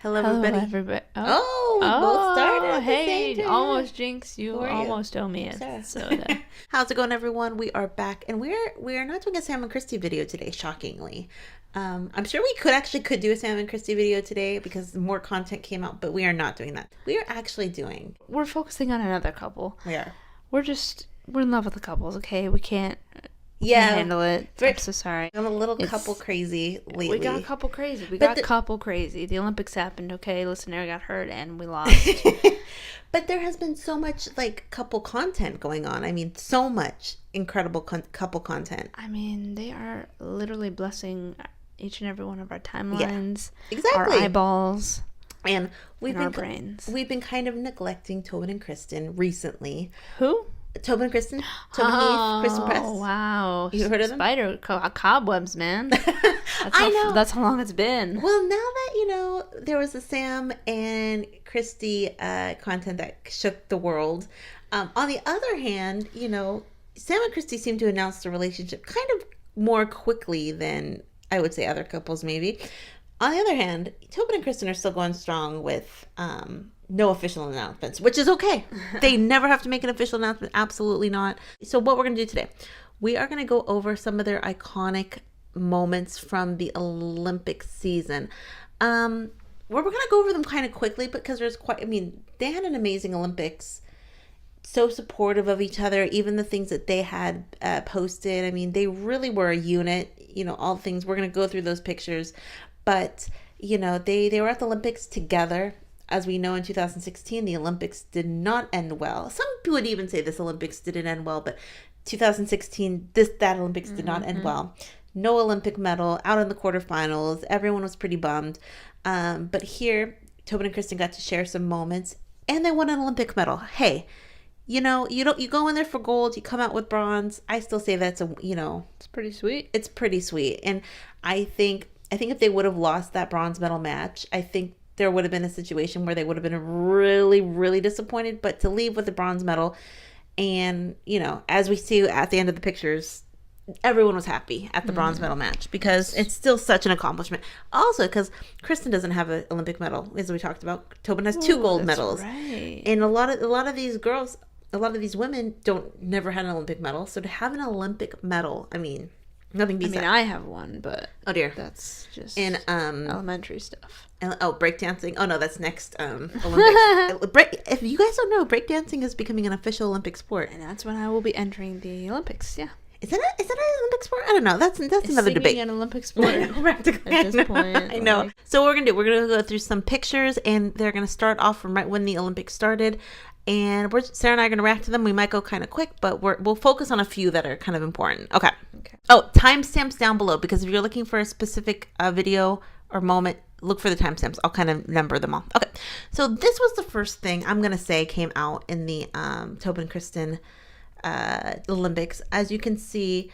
Hello, everybody. Oh, we both started at the hey, same time. Almost jinx. You Who are you? almost owe me a soda. How's it going, everyone? We are back, and we're not doing a Sam and Kristie video today, shockingly. I'm sure we could do a Sam and Kristie video today because more content came out, but we are not doing that. We are actually doing. We're focusing on another couple. We are. We're in love with the couples. Okay, we can't handle it. I'm so sorry. I'm a little couple crazy lately. We got a couple crazy. The Olympics happened. Okay, listener got hurt and we lost. But there has been so much couple content going on. I mean, so much incredible couple content. I mean, they are literally blessing each and every one of our timelines. Yeah, exactly. Our eyeballs. And our brains. We've been kind of neglecting Tobin and Christen recently. Who? Tobin and Christen. Tobin Heath, Christen Press. Oh, wow. You heard of them? Cobwebs, man. I know. That's how long it's been. Well, now that, there was a Sam and Kristie content that shook the world. On the other hand, Sam and Kristie seem to announce the relationship kind of more quickly than I would say other couples maybe. On the other hand, Tobin and Christen are still going strong with no official announcements, which is okay. They never have to make an official announcement. Absolutely not. So what we're going to do today, we are going to go over some of their iconic moments from the Olympic season. We're going to go over them kind of quickly because they had an amazing Olympics. So supportive of each other, even the things that they had posted. I mean, they really were a unit, all things. We're going to go through those pictures. But, they were at the Olympics together. As we know, in 2016, the Olympics did not end well. Some people would even say this Olympics didn't end well, but 2016, that Olympics did not end well. No Olympic medal, out in the quarterfinals. Everyone was pretty bummed. But here, Tobin and Christen got to share some moments, and they won an Olympic medal. Hey, you go in there for gold, you come out with bronze. I still say that's it's pretty sweet. It's pretty sweet. And I think if they would have lost that bronze medal match, I think there would have been a situation where they would have been really, really disappointed. But to leave with the bronze medal, and as we see at the end of the pictures, everyone was happy at the bronze medal match because it's still such an accomplishment. Also, because Christen doesn't have an Olympic medal, as we talked about. Tobin has 2 gold medals, right. And a lot of these girls, a lot of these women never had an Olympic medal. So to have an Olympic medal, nothing beats that. I have one, but oh dear, that's just in elementary stuff. Breakdancing. Oh no, that's next Olympics. If you guys don't know, breakdancing is becoming an official Olympic sport, and that's when I will be entering the Olympics. Yeah. Is that an Olympic sport? I don't know. That's another debate. An Olympic sport. Practically. At this point. I know. So what we're gonna go through some pictures, and they're gonna start off from right when the Olympics started. And Sara and I are going to react to them. We might go kind of quick, but we'll focus on a few that are kind of important. Okay. Oh, timestamps down below, because if you're looking for a specific video or moment, look for the timestamps. I'll kind of number them all. Okay. So this was the first thing I'm going to say came out in the Tobin and Christen Olympics. As you can see,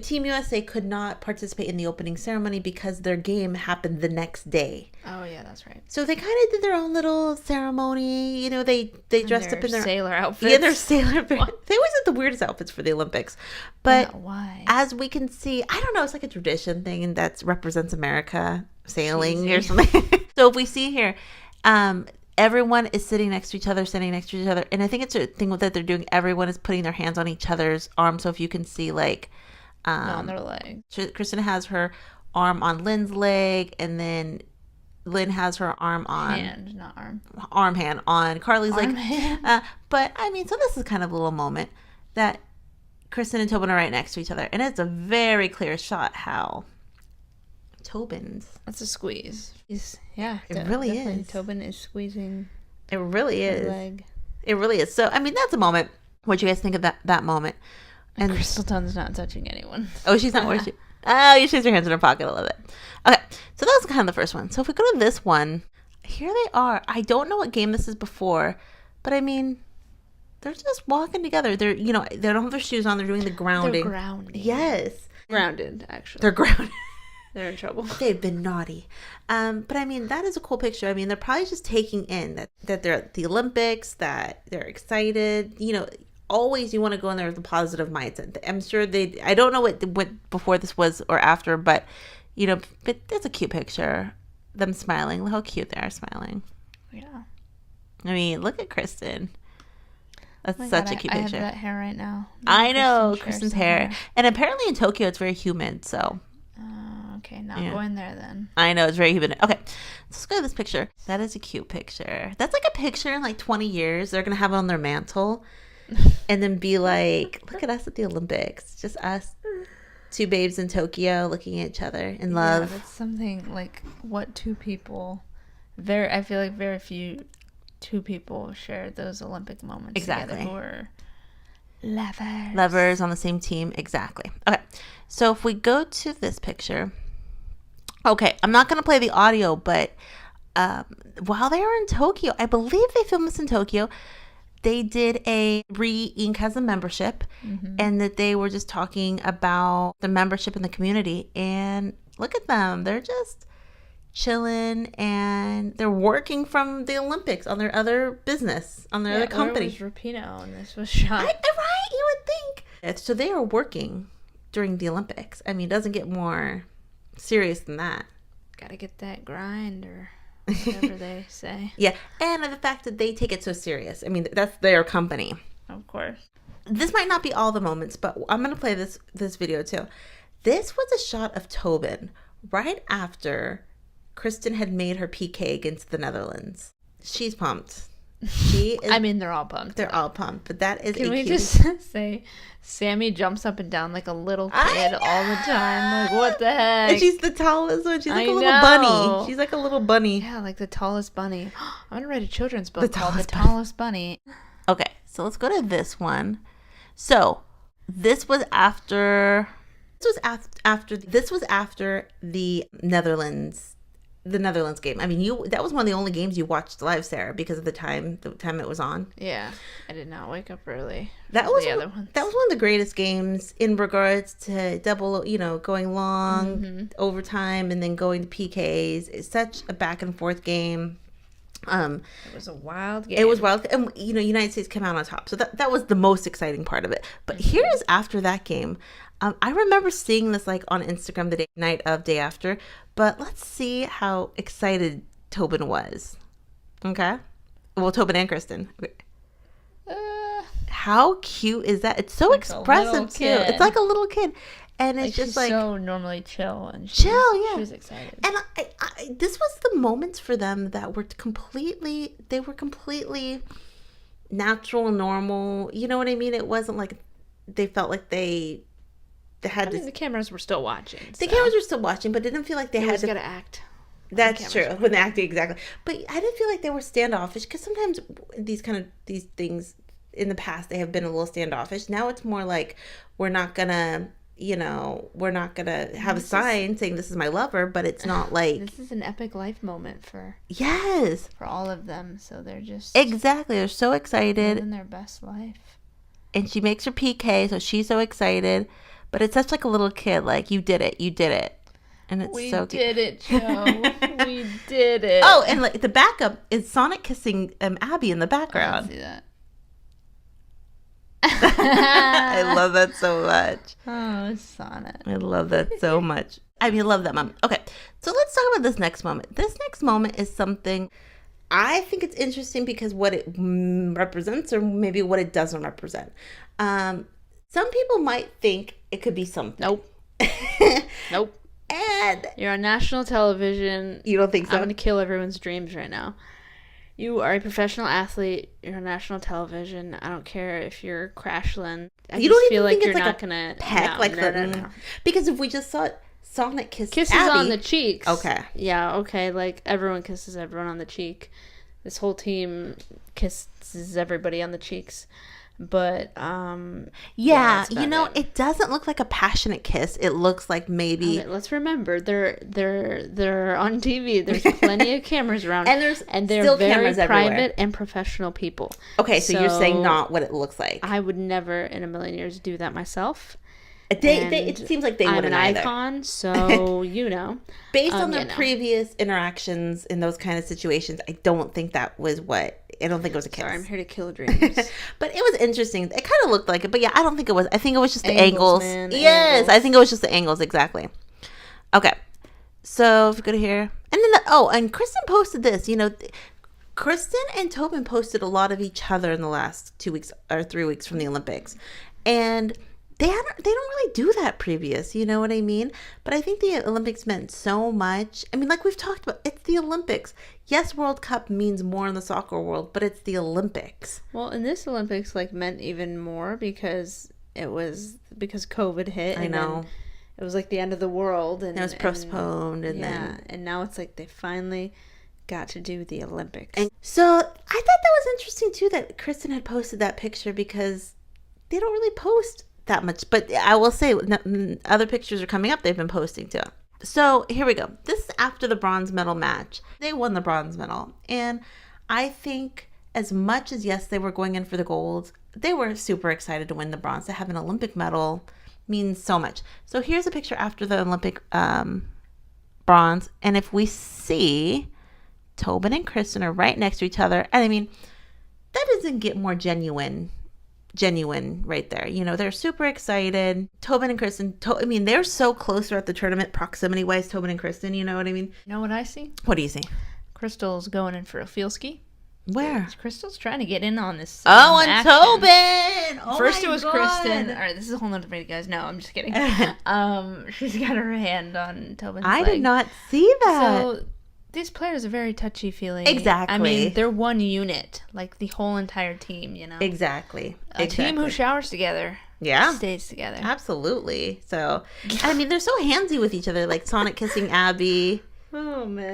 Team USA could not participate in the opening ceremony because their game happened the next day. Oh yeah, that's right. So they kind of did their own little ceremony. They dressed up in their sailor outfits. Yeah, their sailor. They always had the weirdest outfits for the Olympics. But why? As we can see, I don't know. It's like a tradition thing, and that represents America sailing or something. So if we see here, everyone is sitting next to each other, and I think it's a thing that they're doing. Everyone is putting their hands on each other's arms. So if you can see, on their leg. Christen has her arm on Lynn's leg, and then Lynn has her arm on hand on Carly's leg. But so this is kind of a little moment that Christen and Tobin are right next to each other, and it's a very clear shot how Tobin's. That's a squeeze. It really is. Tobin is squeezing. It really is. Leg. It really is. So that's a moment. What do you guys think of that moment? And Crystalton's not touching anyone. Oh, she's not. Where she? Oh, she has her hands in her pocket a little bit. Okay, so that was kind of the first one. So if we go to this one, here they are. I don't know what game this is before, but they're just walking together. They don't have their shoes on. They're doing the grounding. They're grounding. Yes. Grounded, actually. They're grounded. They're in trouble. They've been naughty. But that is a cool picture. They're probably just taking in that they're at the Olympics, that they're excited. Always you want to go in there with a positive mindset. I'm sure I don't know what before this was or after, but but that's a cute picture. them smiling. Look how cute they are smiling. Yeah. I mean, look at Christen. That's Oh such God, a cute I picture. have that hair right now. I know, Kristen's hair. And apparently in Tokyo, it's very humid, so. Okay, not going there then. I know, it's very humid. Okay, let's go to this picture. That is a cute picture. That's like a picture in like 20 years. They're going to have it on their mantle and then be like, look at us at the Olympics. Just us, two babes in Tokyo looking at each other in love. Yeah, that's something like what two people, I feel like very few two people shared those Olympic moments together who were lovers on the same team. Exactly. Okay, so if we go to this picture, okay, I'm not going to play the audio, but while they were in Tokyo, I believe they filmed this in Tokyo, they did a reinc has a membership, and that they were just talking about the membership in the community, and look at them, they're just chilling, and they're working from the Olympics on their other business, on their other company. Where was Rapinoe and this was shot? Right, you would think. So they are working during the Olympics. I mean, it doesn't get more serious than that. Gotta get that grind, or whatever they say. Yeah, and the fact that they take it so serious. I mean, that's their company. Of course. This might not be all the moments, but I'm going to play this video too. This was a shot of Tobin right after Christen had made her PK against the Netherlands. She's pumped. She is, I mean, they're all pumped. They're all pumped, but that is Can a we cute... just say Sammy jumps up and down like a little kid all the time? Like, what the heck? And she's the tallest one. She's like a little bunny. She's like a little bunny. Yeah, like the tallest bunny. I'm gonna write a children's book called The Tallest Bunny. Okay, so let's go to this one. So this was after the Netherlands game. I mean, that was one of the only games you watched live, Sarah, because of the time it was on. Yeah, I did not wake up early. That was one of the greatest games in regards to double, going long, overtime, and then going to PKs. It's such a back and forth game. It was a wild game. It was wild, and United States came out on top, so that was the most exciting part of it. But here's after that game. I remember seeing this like on Instagram the night of, day after. But let's see how excited Tobin was. Okay, well, Tobin and Christen. How cute is that? It's so like expressive too. It's like a little kid. And it's just like so normally chill and she was excited. And I this was the moments for them that were completely natural and normal. You know what I mean? It wasn't like they felt like they had to. The cameras were still watching. The cameras were still watching, but it didn't feel like they had to act. That's true. When they acted, exactly. But I didn't feel like they were standoffish, because sometimes these things in the past, they have been a little standoffish. Now it's more like we're not gonna have a sign saying this is my lover, but it's not like this is an epic life moment for all of them. So they're just they're so excited, living their best life. And she makes her PK, so she's so excited. But it's such like a little kid, like you did it. And it's so cute. We did it, Joe. We did it. Oh, and like the backup is Sonnett kissing Abby in the background. I see that. I love that so much. Oh, Sonnett. I love that so much. I mean, I love that mom. Okay, so let's talk about this next moment. This next moment is something I think it's interesting because what it represents, or maybe what it doesn't represent. Some people might think it could be something. Nope. And you're on national television. You don't think so? I'm going to kill everyone's dreams right now. You are a professional athlete. You're on national television. I don't care if you're Crashland. You don't even like think you're it's not like gonna peck, no. Because if we just saw Sonnett kisses Abby, on the cheeks. Okay. Yeah. Okay. Like everyone kisses everyone on the cheek. This whole team kisses everybody on the cheeks. But it doesn't look like a passionate kiss. It looks like maybe. Okay, let's remember they're on TV. There's plenty of cameras around, and they're still very cameras private everywhere. And professional people. Okay, so you're saying not what it looks like. I would never in a million years do that myself. It seems like they wouldn't either. I'm an icon, so based on their previous interactions in those kind of situations, I don't think that was what. I don't think it was a kiss. Sorry, I'm here to kill dreams. But it was interesting. It kind of looked like it, but yeah, I don't think it was. I think it was just the angles. Man, yes, angles. I think it was just the angles, exactly. Okay, So if you go to here, and then and Kristen posted this. Kristen and Tobin posted a lot of each other in the last 2 weeks or 3 weeks from the Olympics, and they don't really do that previous. You know what I mean? But I think the Olympics meant so much. I mean, like we've talked about, it's the Olympics. Yes, World Cup means more in the soccer world, but it's the Olympics. Well, and this Olympics meant even more because COVID hit. I know. It was like the end of the world, and it was postponed, and now it's like they finally got to do the Olympics. And so I thought that was interesting too that Kristen had posted that picture because they don't really post that much. But I will say other pictures are coming up they've been posting too. So here we go. This is after the bronze medal match. They won the bronze medal, and I think as much as yes they were going in for the gold, they were super excited to win the bronze. To have an Olympic medal means so much. So here's a picture after the Olympic bronze, and if we see Tobin and Christen are right next to each other, and I mean that doesn't get more genuine right there. They're super excited. Tobin and Christen, they're so close throughout the tournament, proximity wise. Tobin and Christen, you know what I mean? You know what I see? What do you see? Crystal's going in for a field ski. Where? Crystal's trying to get in on this. And Tobin! First it was Kristen. All right, this is a whole nother video, guys. No, I'm just kidding. She's got her hand on Tobin's leg. I did not see that. So these players are very touchy-feely. Exactly. I mean, they're one unit, like the whole entire team, Exactly. A team who showers together. Yeah. Stays together. Absolutely. So, they're so handsy with each other, like Sonnett kissing Abby. Oh man,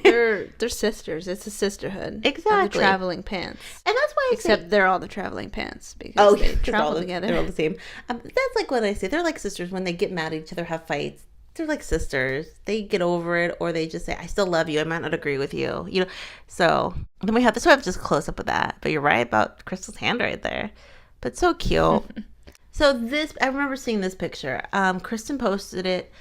they're sisters. It's a sisterhood. Exactly. Of the traveling pants, and that's why except they're all the traveling pants because they travel together. They're all the same. That's like what I say. They're like sisters when they get mad at each other, have fights. They're like sisters. They get over it, or they just say, "I still love you. I might not agree with you." So then we have this. So I have just close up of that. But you're right about Crystal's hand right there. But so cute. So I remember seeing this picture. Kristen posted it.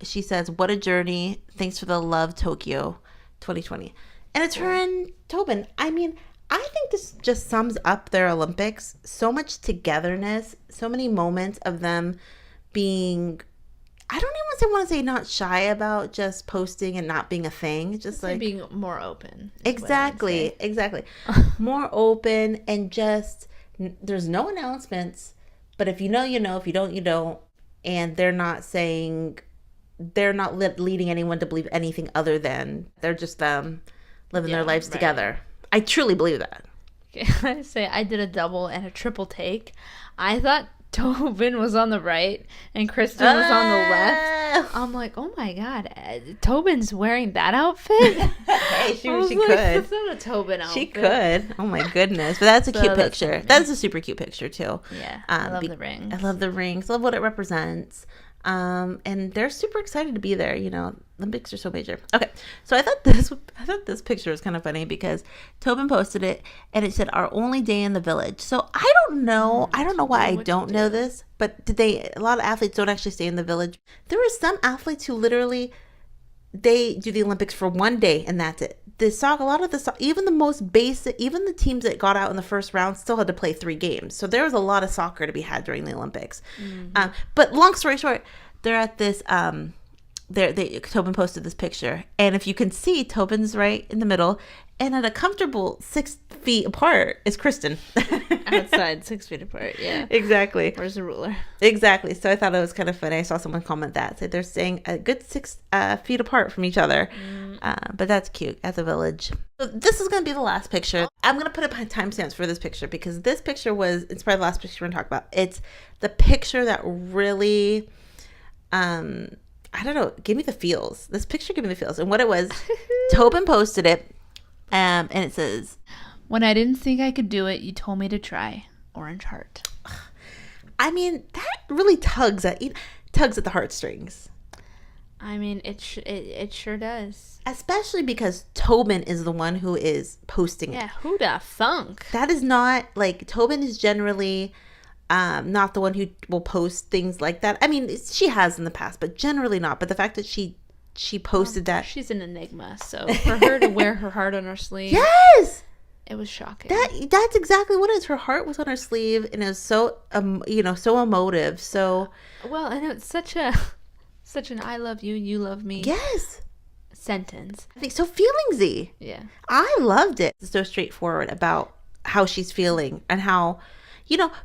She says, "What a journey. Thanks for the love, Tokyo 2020." And it's her and Tobin. I mean, I think this just sums up their Olympics. So much togetherness, so many moments of them being, I don't even want to say not shy about just posting and not being a thing. Just like being more open. Exactly. More open, and just, there's no announcements, but if you know, you know. If you don't, you don't. And they're not leading anyone to believe anything other than they're just them living their lives together. I truly believe that. Okay, I say I did a double and a triple take. I thought Tobin was on the right and Kristen was on the left. I'm like, oh my god, Tobin's wearing that outfit? Hey, she could. That's not a Tobin outfit. She could. Oh my goodness. But that's a cute picture. That is a super cute picture too. Yeah, I love the rings. I love the rings. I love what it represents. And they're super excited to be there. Olympics are so major. Okay, so I thought this picture was kind of funny because Tobin posted it and it said "Our only day in the village." So I don't know why I don't know this, but a lot of athletes don't actually stay in the village. There are some athletes who literally they do the Olympics for one day and that's it. Even the most basic, even the teams that got out in the first round still had to play 3 games. So there was a lot of soccer to be had during the Olympics. Mm-hmm. But long story short, they're at this. Tobin posted this picture, and if you can see, Tobin's right in the middle, and at a comfortable 6 feet apart is Kristen. Outside, 6 feet apart. Yeah, exactly. Where's the ruler? Exactly. So I thought it was kind of funny. I saw someone comment that, said they're staying a good 6 feet apart from each other. But that's cute at the village. So this is going to be the last picture. I'm going to put up timestamps for this picture because this picture it's probably the last picture we're going to talk about. It's the picture that really, I don't know, give me the feels. This picture gave me the feels. And what it was, Tobin posted it, and it says, "When I didn't think I could do it, you told me to try. Orange heart." I mean, that really tugs at the heartstrings. I mean, it sure does. Especially because Tobin is the one who is posting it. Yeah, who da thunk? That is not, like, Tobin is generally not the one who will post things like that. I mean, she has in the past, but generally not. But the fact that she posted that. She's an enigma, so for her to wear her heart on her sleeve. Yes! It was shocking. That's exactly what it is. Her heart was on her sleeve, and it was so so emotive. So well, and it's such such an I love you, you love me Yes. sentence. I think so feelingsy. Yeah. I loved it. It's so straightforward about how she's feeling and how,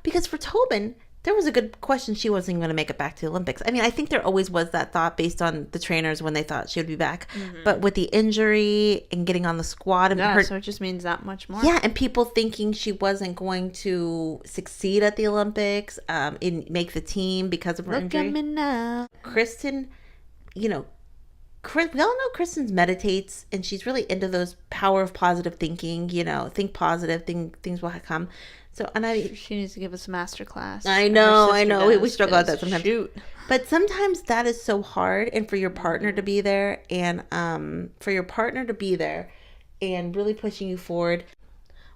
because for Tobin, there was a good question she wasn't going to make it back to the Olympics. I mean, I think there always was that thought based on the trainers when they thought she would be back. But with the injury and getting on the squad and So it just means that much more. yeah, and people thinking she wasn't going to succeed at the Olympics, make the team because of her Look injury. at me now. Christen, we all know Christen meditates, and she's really into those power of positive thinking. Think positive, things will come. So, and She needs to give us a master class. I know. We struggle with that sometimes. Shoot. But sometimes that is so hard, and for your partner to be there, and really pushing you forward.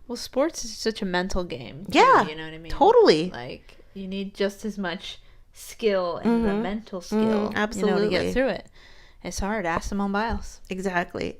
Well, sports is such a mental game. Too, Yeah, you know what I mean. Totally. Like you need just as much skill and the mental skill, absolutely, to get through it. It's hard. Ask Simone Biles. Exactly.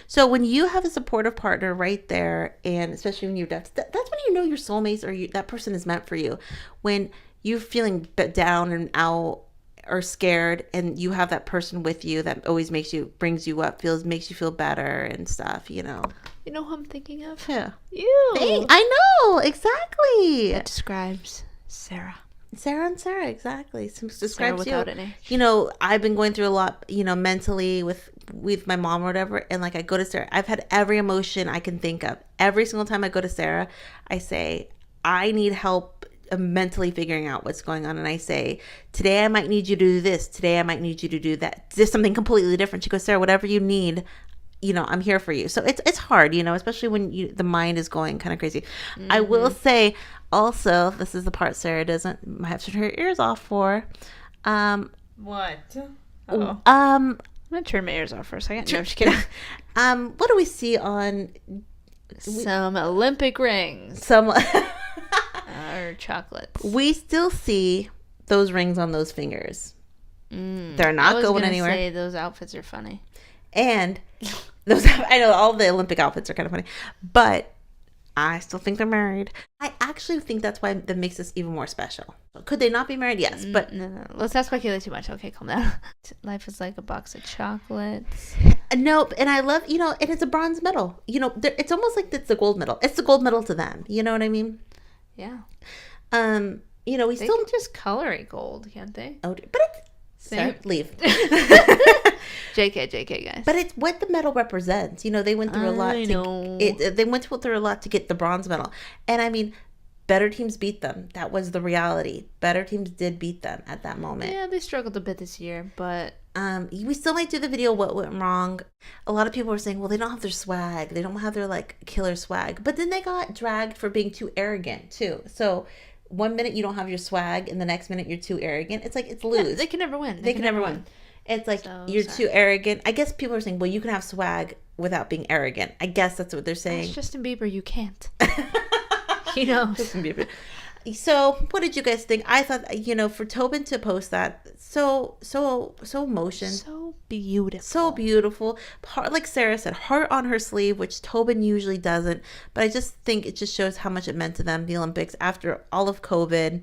So when you have a supportive partner right there, and especially when you're that's when you know your soulmates or that person is meant for you. When you're feeling down and out or scared, and you have that person with you that always brings you up, makes you feel better and stuff. You know who I'm thinking of? Yeah. You. I know exactly. That describes Sara. Sarah and Sara, exactly. Describes Sara without you. an H. I've been going through a lot, mentally with my mom or whatever, and like I go to Sara. I've had every emotion I can think of. Every single time I go to Sara, I say, I need help mentally figuring out what's going on. And I say, today I might need you to do this. Today I might need you to do that. Just something completely different. She goes, Sara, whatever you need, I'm here for you. So it's hard, especially when the mind is going kind of crazy. I will say also, this is the part Sara might have to turn her ears off for. What? Oh. I'm gonna turn my ears off for a second. No, I'm just kidding. What do we see on some Olympic rings? Some or chocolates. We still see those rings on those fingers. They're not going anywhere. Say those outfits are funny. And I know all the Olympic outfits are kind of funny, but I still think they're married. I actually think that's why that makes this even more special. Could they not be married? Yes, but no. Let's not speculate too much. Okay, calm down. Life is like a box of chocolates. Nope. And I love, and it's a bronze medal. It's almost like it's the gold medal. It's the gold medal to them. You know what I mean? Yeah. We they still can just color it gold, can't they? Oh, but it's Same. Sir, leave. JK, guys. But it's what the medal represents. They went through a lot. They went through a lot to get the bronze medal. And I mean, better teams beat them. That was the reality. Better teams did beat them at that moment. Yeah, they struggled a bit this year, but we still might do the video what went wrong. A lot of people were saying, well, they don't have their swag. They don't have their killer swag. But then they got dragged for being too arrogant too. So 1 minute you don't have your swag, and the next minute you're too arrogant. It's like it's lose. Yeah, they can never win. They can never win. It's like you're too arrogant. I guess people are saying, well, you can have swag without being arrogant. I guess that's what they're saying. That's Justin Bieber, you can't. Justin Bieber. So, what did you guys think? I thought, for Tobin to post that, so emotion, so beautiful, so beautiful. Like Sara said, heart on her sleeve, which Tobin usually doesn't. But I just think it just shows how much it meant to them, the Olympics, after all of COVID,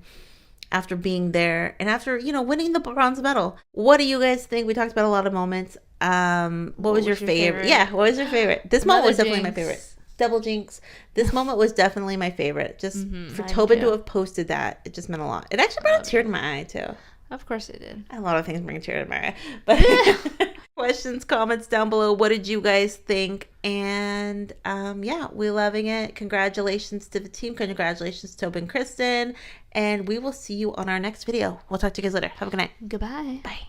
after being there, and after winning the bronze medal. What do you guys think? We talked about a lot of moments. What was your favorite? Yeah, what was your favorite? This moment was definitely my favorite. Double jinx. This moment was definitely my favorite. Just for Tobin to have posted that, it just meant a lot. It actually brought a tear to my eye too. Of course it did. A lot of things bring a tear to my eye. But questions, comments down below. What did you guys think? And we're loving it. Congratulations to the team. Congratulations to Tobin and Christen. And we will see you on our next video. We'll talk to you guys later. Have a good night. Goodbye. Bye.